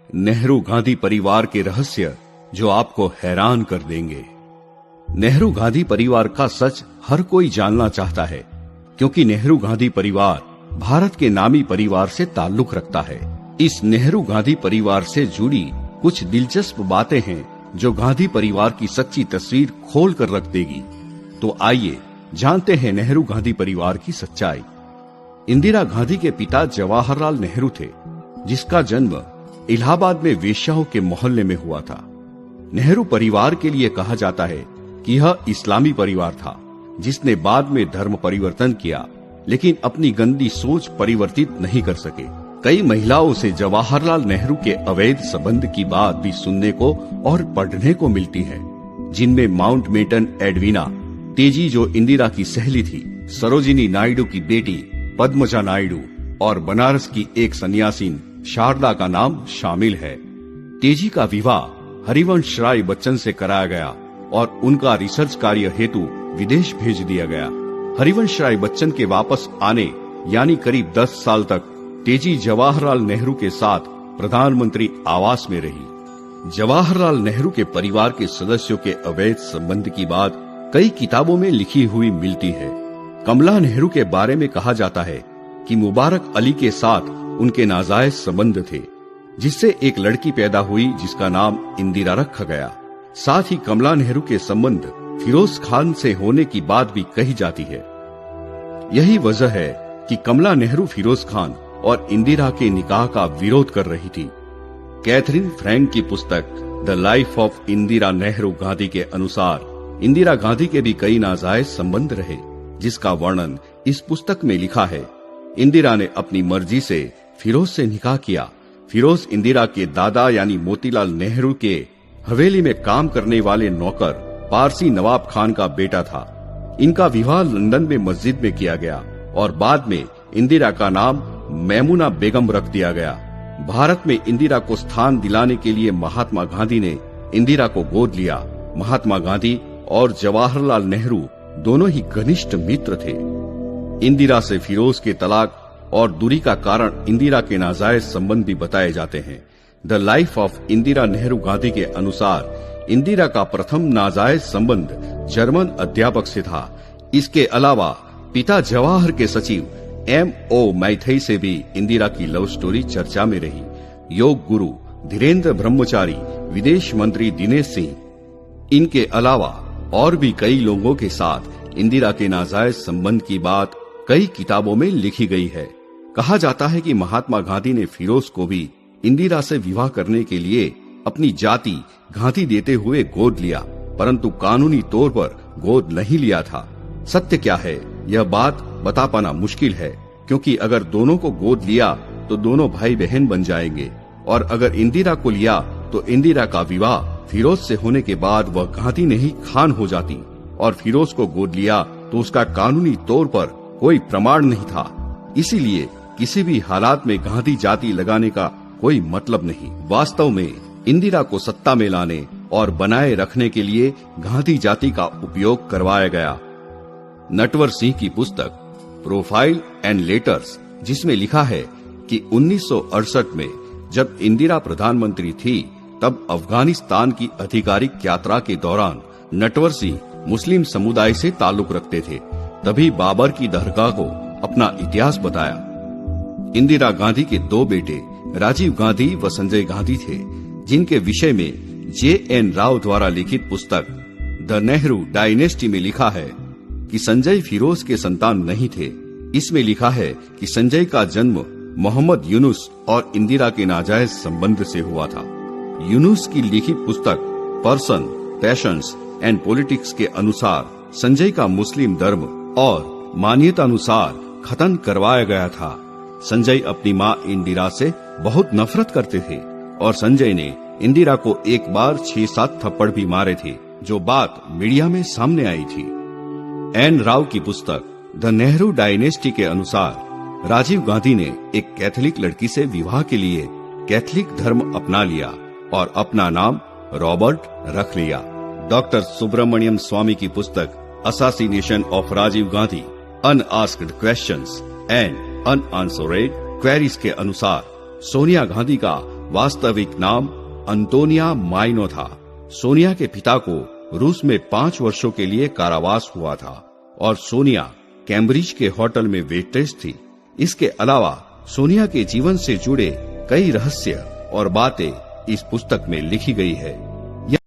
नेहरू गांधी परिवार के रहस्य जो आपको हैरान कर देंगे। नेहरू गांधी परिवार का सच हर कोई जानना चाहता है, क्योंकि नेहरू गांधी परिवार भारत के नामी परिवार से ताल्लुक रखता है। इस नेहरू गांधी परिवार से जुड़ी कुछ दिलचस्प बातें हैं जो गांधी परिवार की सच्ची तस्वीर खोल कर रख देगी। तो आइए जानते हैं नेहरू गांधी परिवार की सच्चाई। इंदिरा गांधी के पिता जवाहरलाल नेहरू थे, जिसका जन्म इलाहाबाद में वेश्याओं के मोहल्ले में हुआ था। नेहरू परिवार के लिए कहा जाता है कि यह इस्लामी परिवार था, जिसने बाद में धर्म परिवर्तन किया, लेकिन अपनी गंदी सोच परिवर्तित नहीं कर सके। कई महिलाओं से जवाहरलाल नेहरू के अवैध संबंध की बात भी सुनने को और पढ़ने को मिलती है, जिनमें माउंटबेटन एडवीना, तेजी जो इंदिरा की सहेली थी, सरोजिनी नायडू की बेटी पद्मजा नायडू और बनारस की एक सन्यासीन शारदा का नाम शामिल है। तेजी का विवाह हरिवंश राय बच्चन से कराया गया और उनका रिसर्च कार्य हेतु विदेश भेज दिया गया। हरिवंश राय बच्चन के वापस आने यानी करीब 10 साल तक तेजी जवाहरलाल नेहरू के साथ प्रधानमंत्री आवास में रही। जवाहरलाल नेहरू के परिवार के सदस्यों के अवैध संबंध की बात कई किताबों में लिखी हुई मिलती है। कमला नेहरू के बारे में कहा जाता है कि मुबारक अली के साथ उनके नाजायज संबंध थे, जिससे एक लड़की पैदा हुई जिसका नाम इंदिरा रखा गया। साथ ही कमला नेहरू के संबंध फिरोज खान से होने की बात भी कही जाती है। यही वजह है कि कमला नेहरू फिरोज खान और इंदिरा के निकाह का विरोध कर रही थी। कैथरीन फ्रैंक की पुस्तक the life of Indira Nehru Gandhi के अनुसार इंदिरा गांधी के भी कई नाजायज संबंध रहे, जिसका वर्णन इस पुस्तक में लिखा है। इंदिरा ने अपनी मर्जी से फिरोज से निकाह किया। फिरोज इंदिरा के दादा यानी मोतीलाल नेहरू के हवेली में काम करने वाले नौकर पारसी नवाब खान का बेटा था। इनका विवाह लंदन में मस्जिद में किया गया और बाद में इंदिरा का नाम मैमुना बेगम रख दिया गया। भारत में इंदिरा को स्थान दिलाने के लिए महात्मा गांधी ने इंदिरा को गोद लिया। महात्मा गांधी और जवाहरलाल नेहरू दोनों ही घनिष्ठ मित्र थे। इंदिरा से फिरोज के तलाक और दूरी का कारण इंदिरा के नाजायज संबंध भी बताए जाते हैं। The life of Indira Nehru Gandhi के अनुसार इंदिरा का प्रथम नाजायज संबंध जर्मन अध्यापक से था। इसके अलावा पिता जवाहर के सचिव M.O. मैथई से भी इंदिरा की लव स्टोरी चर्चा में रही। योग गुरु धीरेन्द्र ब्रह्मचारी, विदेश मंत्री दिनेश सिंह, इनके अलावा और भी कई लोगों के साथ इंदिरा के नाजायज संबंध की बात कई किताबों में लिखी गई है। कहा जाता है कि महात्मा गांधी ने फिरोज को भी इंदिरा से विवाह करने के लिए अपनी जाति गांधी देते हुए गोद लिया, परंतु कानूनी तौर पर गोद नहीं लिया था। सत्य क्या है यह बात बता पाना मुश्किल है, क्योंकि अगर दोनों को गोद लिया तो दोनों भाई बहन बन जाएंगे, और अगर इंदिरा को लिया तो इंदिरा का विवाह फिरोज से होने के बाद वह गांधी नहीं खान हो जाती, और फिरोज को गोद लिया तो उसका कानूनी तौर पर कोई प्रमाण नहीं था। इसीलिए किसी भी हालात में गांधी जाति लगाने का कोई मतलब नहीं। वास्तव में इंदिरा को सत्ता में लाने और बनाए रखने के लिए गांधी जाति का उपयोग करवाया गया। नटवर सिंह की पुस्तक प्रोफाइल एंड लेटर्स, जिसमें लिखा है कि 1968 में जब इंदिरा प्रधानमंत्री थी, तब अफगानिस्तान की आधिकारिक यात्रा के दौरान नटवर सिंह मुस्लिम समुदाय से ताल्लुक रखते थे। तभी बाबर की दरगाह को अपना इतिहास बताया। इंदिरा गांधी के 2 बेटे राजीव गांधी व संजय गांधी थे, जिनके विषय में J.N. राव द्वारा लिखित पुस्तक द नेहरू डायनेस्टी में लिखा है कि संजय फिरोज के संतान नहीं थे। इसमें लिखा है कि संजय का जन्म मोहम्मद यूनुस और इंदिरा के नाजायज संबंध से हुआ था। यूनुस की लिखित पुस्तक पर्सन, पैशंस एंड पॉलिटिक्स के अनुसार संजय का मुस्लिम धर्म और मान्यता अनुसार खतन करवाया गया था। संजय अपनी मां इंदिरा से बहुत नफरत करते थे और संजय ने इंदिरा को एक बार 6-7 थप्पड़ भी मारे थे, जो बात मीडिया में सामने आई थी। एन राव की पुस्तक द नेहरू डायनेस्टी के अनुसार राजीव गांधी ने एक कैथोलिक लड़की से विवाह के लिए कैथोलिक धर्म अपना लिया और अपना नाम रॉबर्ट रख लिया। डॉक्टर सुब्रमण्यम स्वामी की पुस्तक assassination of Rajiv Gandhi, unasked questions and unanswered queries के अनुसार सोनिया गांधी का वास्तविक नाम अंतोनिया माइनो था। सोनिया के पिता को रूस में 5 वर्षों के लिए कारावास हुआ था और सोनिया कैम्ब्रिज के होटल में वेट्रेस थी। इसके अलावा सोनिया के जीवन से जुड़े कई रहस्य और बातें इस पुस्तक में लिखी गई है।